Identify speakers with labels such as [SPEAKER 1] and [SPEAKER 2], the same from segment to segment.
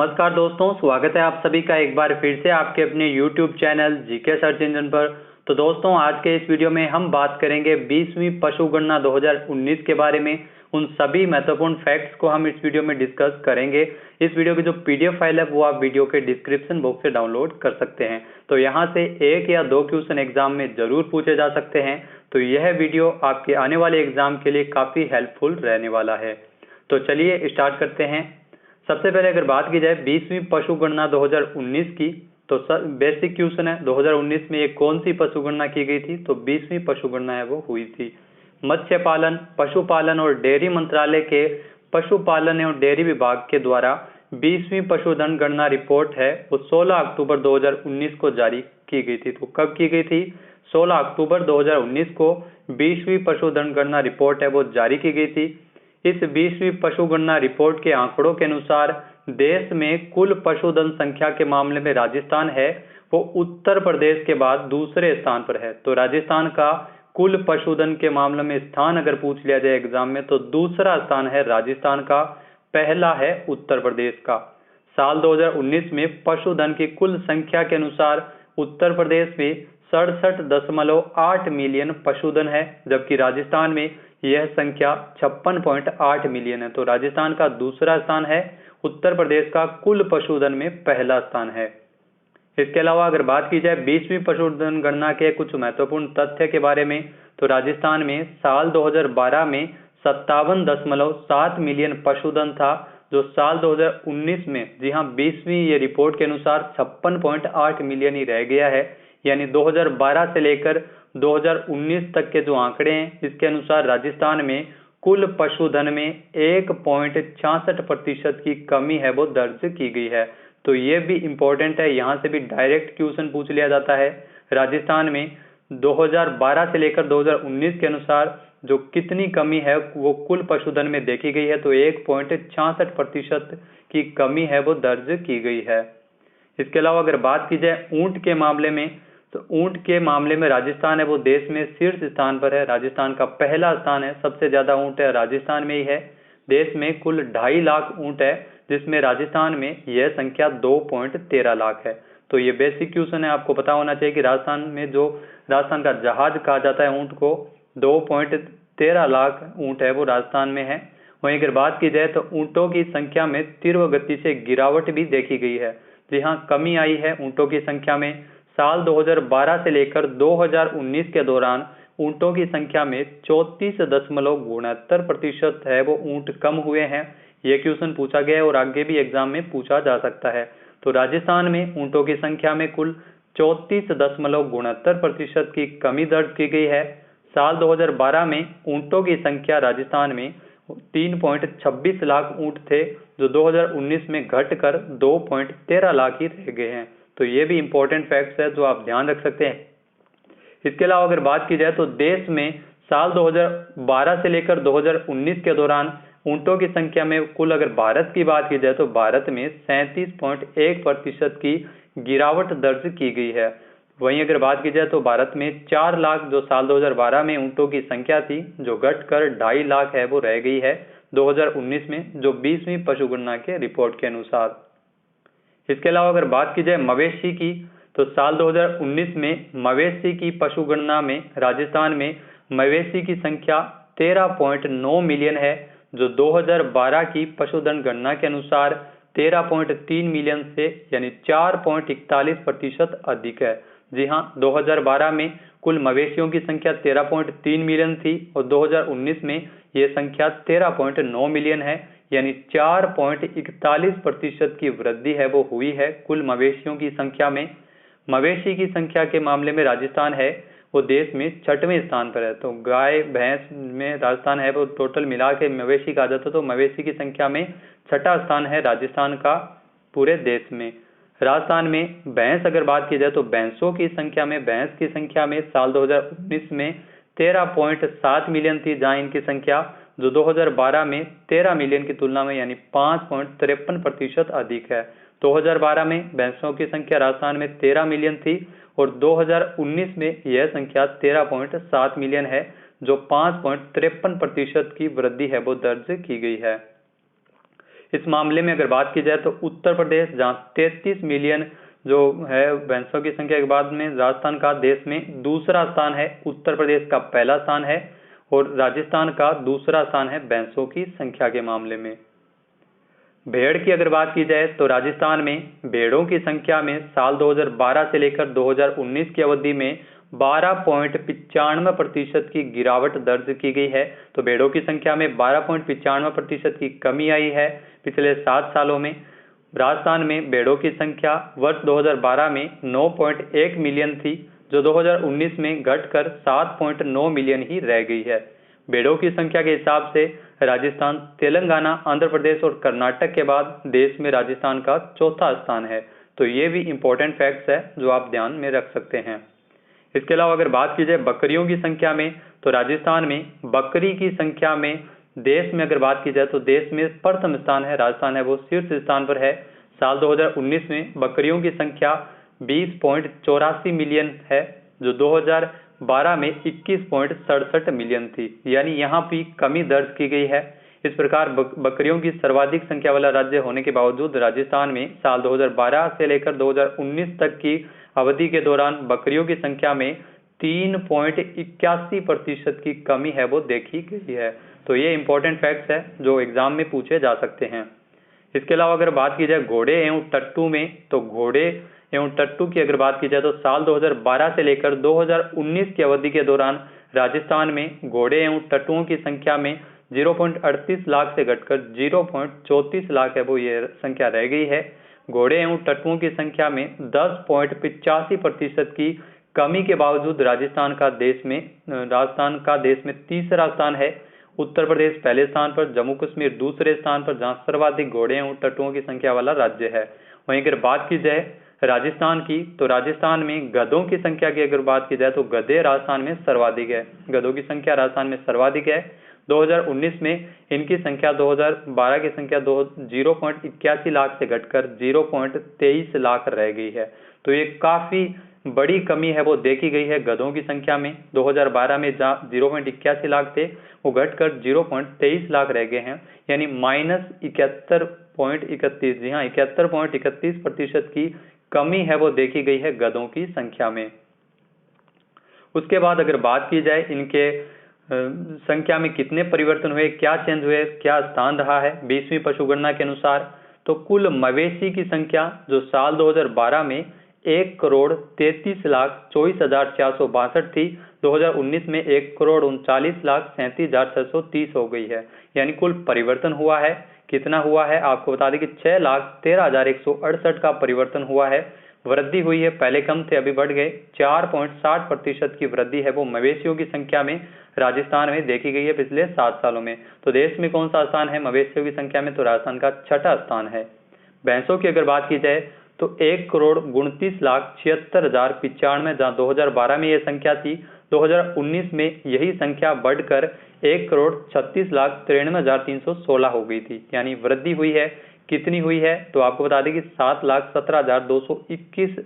[SPEAKER 1] नमस्कार दोस्तों, स्वागत है आप सभी का एक बार फिर से आपके अपने YouTube channel GK search engine पर। तो दोस्तों, आज के इस वीडियो में हम बात करेंगे 20वीं पशु गणना 2019 के बारे में। उन सभी महत्वपूर्ण फैक्ट्स को हम इस वीडियो में डिस्कस करेंगे। इस वीडियो की जो PDF फाइल है वो आप वीडियो के डिस्क्रिप्शन बॉक्स से डाउनलोड कर सकते हैं। तो यहाँ से एक या दो क्वेश्चन एग्जाम में जरूर पूछे जा सकते हैं। तो यह वीडियो आपके आने वाले एग्जाम के लिए काफी हेल्पफुल रहने वाला है। तो चलिए स्टार्ट करते हैं। सबसे पहले अगर बात की जाए 20वीं पशु गणना 2019 की, तो बेसिक क्वेश्चन है 2019 में ये कौन सी पशु गणना की गई थी। तो 20वीं पशु गणना है वो हुई थी। मत्स्य पालन, पशुपालन और डेयरी मंत्रालय के पशुपालन एवं डेयरी विभाग के द्वारा 20वीं पशुधन गणना रिपोर्ट है वो 16 अक्टूबर 2019 को जारी की गई थी। तो कब की गई थी? 16 अक्टूबर 2019 को 20वीं पशुधन गणना रिपोर्ट है वो जारी की गई थी। इस 20वीं पशु गणना रिपोर्ट के आंकड़ों के अनुसार देश में कुल पशुधन संख्या के मामले में राजस्थान है वो उत्तर प्रदेश के बाद दूसरे स्थान पर है। तो राजस्थान का कुल पशुधन के मामले में स्थान अगर पूछ लिया जाए एग्जाम में, तो दूसरा स्थान है राजस्थान का, पहला है उत्तर प्रदेश का। साल 2019 में पशुधन की कुल संख्या के अनुसार उत्तर प्रदेश में 67.8 मिलियन पशुधन है, जबकि राजस्थान में यह संख्या 56.8 मिलियन है। तो राजस्थान का दूसरा स्थान है, उत्तर प्रदेश का कुल पशुधन में पहला स्थान है। इसके अलावा अगर बात की जाए 20वीं पशुधन गणना के कुछ महत्वपूर्ण तथ्य के बारे में, तो राजस्थान में साल 2012 में 57.7 मिलियन पशुधन था, जो साल 2019 में, जी हाँ, 20वीं ये रिपोर्ट के अनुसार 56.8 मिलियन ही रह गया है। यानी 2012 से लेकर 2019 तक के जो आंकड़े हैं, इसके अनुसार राजस्थान में कुल पशुधन में 1.66% की कमी है वो दर्ज की गई है। तो ये भी इम्पोर्टेंट है, यहाँ से भी डायरेक्ट क्वेश्चन पूछ लिया जाता है। राजस्थान में 2012 से लेकर 2019 के अनुसार जो कितनी कमी है वो कुल पशुधन में देखी गई है, तो 1.66% की कमी है वो दर्ज की गई है। इसके अलावा अगर बात की जाए ऊंट के मामले में, तो ऊंट के मामले में राजस्थान है वो देश में शीर्ष स्थान पर है। राजस्थान का पहला स्थान है, सबसे ज्यादा ऊंट है राजस्थान में ही है। देश में कुल 2.5 लाख ऊंट है, जिसमें राजस्थान में यह संख्या 2.13 लाख है। तो ये बेसिक क्वेश्चन है, आपको पता होना चाहिए कि राजस्थान में जो राजस्थान का जहाज कहा जाता है ऊंट को, 2.13 लाख ऊंट है वो राजस्थान में है। वहीं अगर बात की जाए तो ऊंटों की संख्या में तीव्र गति से गिरावट भी देखी गई है। जी हाँ, कमी आई है ऊंटों की संख्या में। साल 2012 से लेकर 2019 के दौरान ऊंटों की संख्या में 34.69% है वो ऊंट कम हुए हैं। ये क्वेश्चन पूछा गया है और आगे भी एग्जाम में पूछा जा सकता है। तो राजस्थान में ऊंटों की संख्या में कुल 34.69% की कमी दर्ज की गई है। साल 2012 में ऊंटों की संख्या राजस्थान में 3.26 लाख ऊंट थे, जो 2019 में घटकर 2.13 लाख ही रह गए हैं। तो ये भी इंपॉर्टेंट फैक्ट्स है जो आप ध्यान रख सकते हैं। इसके अलावा अगर बात की जाए तो देश में साल 2012 से लेकर 2019 के दौरान ऊंटों की संख्या में कुल, अगर भारत की बात की जाए तो भारत में 37.1% की गिरावट दर्ज की गई है। वहीं अगर बात की जाए तो भारत में 4 लाख जो साल 2012 में ऊंटों की संख्या थी, जो घटकर 2.5 लाख है वो रह गई है 2019 में, जो 20वीं पशु गणना के रिपोर्ट के अनुसार। इसके अलावा अगर बात की जाए मवेशी की, तो साल 2019 में मवेशी की पशु गणना में राजस्थान में मवेशी की संख्या 13.9 मिलियन है, जो 2012 की पशुधन गणना के अनुसार 13.3 मिलियन से यानी 4.41% अधिक है। जी हाँ, 2012 में कुल मवेशियों की संख्या 13.3 मिलियन थी और 2019 में ये संख्या 13.9 मिलियन है, यानी 4.41% की वृद्धि है वो हुई है कुल मवेशियों की संख्या में। मवेशी की संख्या के मामले में राजस्थान है वो देश में 6वें स्थान पर है। तो गाय भैंस में राजस्थान है वो टोटल मिला के मवेशी कहा जाता है, तो मवेशी की संख्या में 6वां स्थान है राजस्थान का पूरे देश में। राजस्थान में भैंस अगर बात की जाए तो भैंसों की संख्या में, भैंस की संख्या में साल 2019 में 13.7 मिलियन थी, जहां इनकी संख्या जो 2012 में 13 मिलियन की तुलना में यानी 5.53% अधिक है। 2012 में भैंसों की संख्या राजस्थान में 13 मिलियन थी और 2019 में यह संख्या 13.7 मिलियन है, जो 5.53% की वृद्धि है वो दर्ज की गई है। इस मामले में अगर बात की जाए तो उत्तर प्रदेश जहाँ 33 मिलियन जो है भैंसों की संख्या के बाद में राजस्थान का देश में दूसरा स्थान है, उत्तर प्रदेश का पहला स्थान है और राजस्थान का दूसरा स्थान है भैंसों की संख्या के मामले में। भेड़ की अगर बात की जाए तो राजस्थान में भेड़ों की संख्या में साल 2012 से लेकर 2019 की अवधि में 12.95% की गिरावट दर्ज की गई है। तो भेड़ों की संख्या में 12.95% की कमी आई है पिछले 7 सालों में। राजस्थान में भेड़ों की संख्या वर्ष 2012 में 9.1 मिलियन थी, जो 2019 में घटकर 7.9 मिलियन ही रह गई है। भेड़ों की संख्या के हिसाब से राजस्थान, तेलंगाना, आंध्र प्रदेश और कर्नाटक के बाद देश में राजस्थान का चौथा स्थान है। तो ये भी इंपॉर्टेंट फैक्ट्स है जो आप ध्यान में रख सकते हैं। इसके अलावा अगर बात की जाए बकरियों की संख्या में तो राजस्थान में बकरी की संख्या में देश में अगर बात की जाए तो देश में प्रथम स्थान है, राजस्थान है वो शीर्ष स्थान पर है। साल 2019 में बकरियों की संख्या 20.84 मिलियन है, जो 2012 में 21.67 मिलियन थी, यानी यहाँ भी कमी दर्ज की गई है। इस प्रकार बकरियों की सर्वाधिक संख्या वाला राज्य होने के बावजूद राजस्थान में साल 2012 से लेकर 2019 तक की अवधि के दौरान बकरियों की संख्या में 3.81% की कमी है वो देखी गई है। तो ये इंपॉर्टेंट फैक्ट्स है जो एग्जाम में पूछे जा सकते हैं। इसके अलावा अगर बात की जाए घोड़े एवं टट्टू में तो घोड़े एवं टट्टू की अगर बात की जाए तो साल 2012 से लेकर 2019 की अवधि के दौरान राजस्थान में घोड़े एवं टट्टुओं की संख्या में 0.38 लाख से घटकर 0.34 लाख है वो ये संख्या रह गई है। घोड़े एवं टट्टुओं की संख्या में 10.85% की कमी के बावजूद राजस्थान का देश में तीसरा स्थान है। उत्तर प्रदेश पहले स्थान पर, जम्मू कश्मीर दूसरे स्थान पर, जहां सर्वाधिक घोड़े एवं टट्टुओं की संख्या वाला राज्य है। वहीं अगर बात की जाए राजस्थान की तो राजस्थान में गधों की संख्या की अगर बात की जाए तो गधे राजस्थान में सर्वाधिक है। गधों की संख्या राजस्थान में सर्वाधिक है। 2019 में इनकी संख्या 2012 की संख्या 0.81 लाख से घटकर 0.23 लाख रह गई है। तो ये काफी बड़ी कमी है वो देखी गई है गधों की संख्या में। 2012 में जहाँ 0.81 लाख थे वो घटकर 0.23 लाख रह गए हैं, यानी -71.31, जी हाँ 71.31% की कमी है वो देखी गई है गधों की संख्या में। उसके बाद अगर बात की जाए इनके संख्या में कितने परिवर्तन हुए, क्या चेंज हुए, क्या स्थान रहा है 20वीं पशुगणना के अनुसार, तो कुल मवेशी की संख्या जो साल 2012 में 1,33,24,462 थी, 2019 में 1,39,37,630 हो गई है, यानी कुल परिवर्तन हुआ है। कितना हुआ है आपको बता दें कि 6,13,168 का परिवर्तन हुआ है। वृद्धि हुई है, पहले कम थे अभी बढ़ गए। 4.60% की वृद्धि है वो मवेशियों की संख्या में राजस्थान में देखी गई है पिछले 7 सालों में। तो देश में कौन सा स्थान है मवेशियों की संख्या में, तो राजस्थान का छठा स्थान है। भैंसों की अगर बात की जाए तो 1,29,76,095, जहाँ 2012 में यह संख्या थी, 2019 में यही संख्या बढ़कर 1,36,93,316 हो गई थी, यानी वृद्धि हुई है। कितनी हुई है तो आपको बता दें कि 7,17,221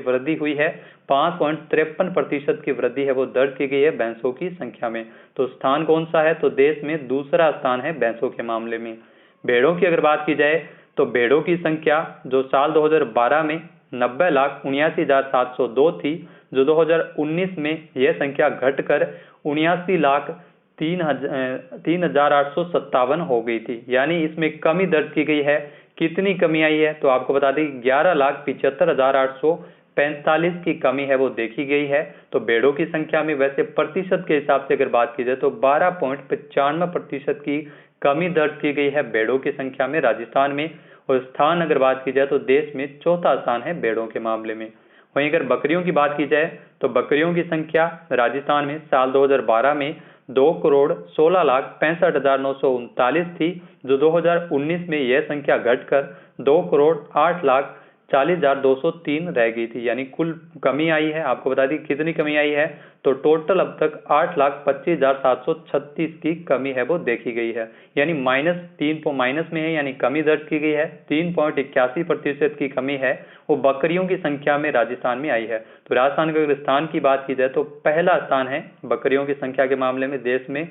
[SPEAKER 1] वृद्धि हुई है। 5.53% की वृद्धि है वो दर्ज की गई है भैंसों की संख्या में। तो स्थान कौन सा है, तो देश में दूसरा स्थान है भैंसों के मामले में। भेड़ों की अगर बात की जाए तो भेड़ों की संख्या जो साल 2012 में 90,79,702 थी, जो 2019 में यह संख्या घटकर 79,03,857 हो गई थी, यानी इसमें कमी दर्ज की गई है। कितनी कमी आई है तो आपको बता दें 11,75,845 की कमी है वो देखी गई है। तो भेड़ों की संख्या में वैसे प्रतिशत के हिसाब से अगर बात की जाए तो 12.95% की कमी दर्ज की गई है भेड़ों की संख्या में राजस्थान में। और स्थान अगर बात की जाए तो देश में चौथा स्थान है भेड़ों के मामले में। वहीं अगर बकरियों की बात की जाए तो बकरियों की संख्या राजस्थान में साल 2012 में 2,16,65,939 थी, जो 2019 में यह संख्या घटकर 2,08,40,203 रह गई थी, यानी कुल कमी आई है। आपको बता दी कितनी कमी आई है, तो टोटल अब तक 8,25,736 की कमी है वो देखी गई है, यानी माइनस में है, यानी कमी दर्ज की गई है। 3.81% की कमी है वो बकरियों की संख्या में राजस्थान में आई है। तो राजस्थान के अगर स्थान की बात की जाए तो पहला स्थान है बकरियों की संख्या के मामले में देश में।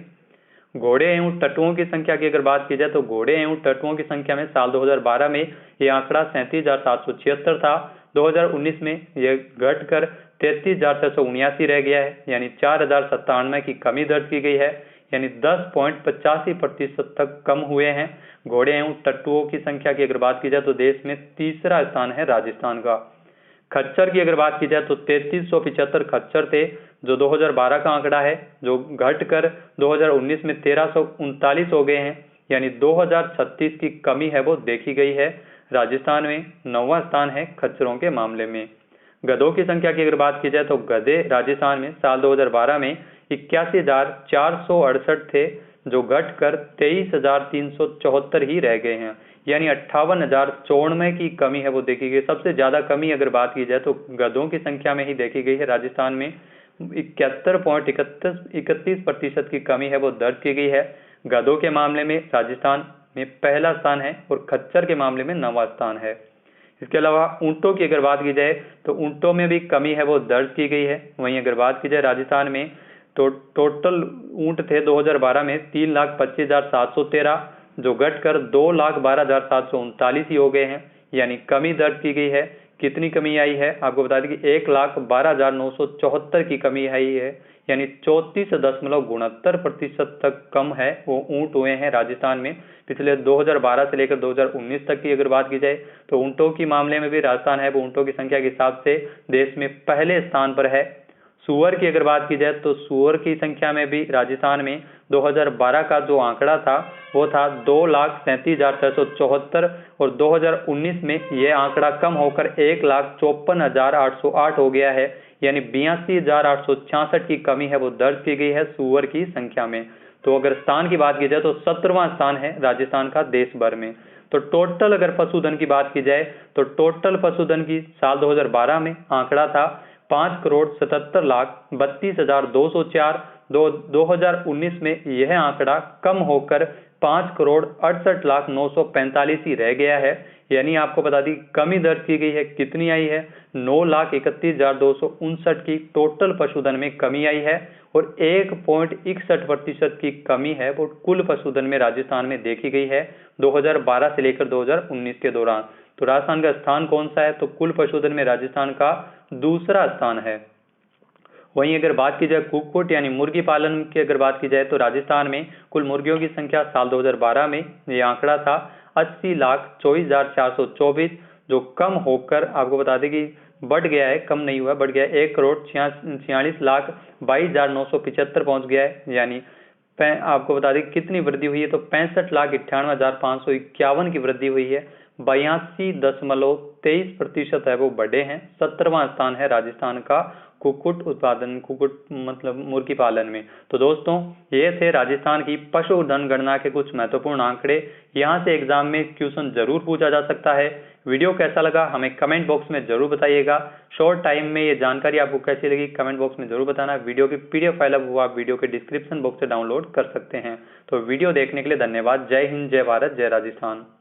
[SPEAKER 1] घोड़े एवं टट्टुओं की संख्या की अगर बात की जाए तो घोड़े एवं टट्टुओं की संख्या में साल 2012 में ये आंकड़ा 37,776 था। 2019 में यह घटकर 33,679 रह गया है, यानी 4,097 की कमी दर्ज की गई है, यानी 10.85% तक कम हुए हैं। घोड़े एवं टट्टुओं की संख्या की अगर बात की जाए तो देश में तीसरा स्थान है राजस्थान का। खच्चर की अगर बात की जाए तो 3375 खच्चर थे, जो 2012 का आंकड़ा है, जो घटकर 2019 में 1339 हो गए हैं, यानी 2036 की कमी है वो देखी गई है। राजस्थान में 9वां स्थान है खच्चरों के मामले में। गधों की संख्या की अगर बात की जाए तो गधे राजस्थान में साल 2012 में 81,468 थे, जो घटकर 23,374 ही रह गए हैं, यानी 58,094 की कमी है वो देखी गई। सबसे ज्यादा कमी अगर बात की जाए तो गधों की संख्या में ही देखी गई है। राजस्थान में 71.31% की कमी है वो दर्ज की गई है। गधों के मामले में राजस्थान में पहला स्थान है और खच्चर के मामले में 9वां स्थान है। इसके अलावा ऊंटों की अगर बात की जाए तो ऊंटों में भी कमी है वो दर्ज की गई है। वहीं अगर बात की जाए राजस्थान में तो टोटल ऊंट थे 2012 में 3,25,713, जो घटकर 2,12,739 ही हो गए हैं, यानी कमी दर्ज की गई है। कितनी कमी आई है आपको बता दें कि 1,12,974 की कमी आई है, यानी 34.69% तक कम है वो ऊंट हुए हैं राजस्थान में। पिछले 2012 से लेकर 2019 तक की अगर बात की जाए तो ऊंटों की मामले में भी राजस्थान है वो ऊंटों की संख्या के हिसाब से देश में पहले स्थान पर है। सूअर की अगर बात की जाए तो सूअर की संख्या में भी राजस्थान में 2012 का जो आंकड़ा था वो था 2,37,674 और 2019 में यह आंकड़ा कम होकर 1,54,808 हो गया है, यानी 82,866 की कमी है वो दर्ज की गई है सूअर की संख्या में। तो अगर स्थान की बात की जाए तो 17वां स्थान है राजस्थान का देश भर में। तो टोटल अगर पशुधन की बात की जाए तो टोटल पशुधन की साल 2012 में आंकड़ा था 5,77,32,204। 2019 में यह आंकड़ा कम होकर 5,68,945 ही रह गया है, यानी आपको बता दी कमी दर्ज की गई है। कितनी आई है? 9,31,259 की टोटल पशुधन में कमी आई है और 1.61% की कमी है वो कुल पशुधन में राजस्थान में देखी गई है 2012 से लेकर 2019 के दौरान। तो राजस्थान का स्थान कौन सा है? तो कुल पशुधन में राजस्थान का दूसरा स्थान है। वहीं अगर बात की जाए कुक्कुट यानी मुर्गी पालन की अगर बात की जाए तो राजस्थान में कुल मुर्गियों की संख्या साल 2012 में ये आंकड़ा था 80,24,424, जो कम होकर आपको बता दें कि बढ़ गया है, कम नहीं हुआ, बढ़ गया है 1,46,22,975 पहुंच गया है, यानी आपको बता दें कितनी वृद्धि हुई है तो 65,98,551 की वृद्धि हुई है। 82.23% है वो बढ़े हैं। 17वां स्थान है राजस्थान का कुक्कुट उत्पादन, कुक्कुट मतलब मुर्गी पालन में। तो दोस्तों ये थे राजस्थान की पशुधन गणना के कुछ महत्वपूर्ण आंकड़े। यहाँ से एग्जाम में क्वेश्चन जरूर पूछा जा सकता है। वीडियो कैसा लगा हमें कमेंट बॉक्स में जरूर बताइएगा। शॉर्ट टाइम में ये जानकारी आपको कैसी लगी कमेंट बॉक्स में जरूर बताना। वीडियो की PDF फाइल अब वो आप वीडियो के डिस्क्रिप्शन बॉक्स से डाउनलोड कर सकते हैं। तो वीडियो देखने के लिए धन्यवाद। जय हिंद, जय भारत, जय राजस्थान।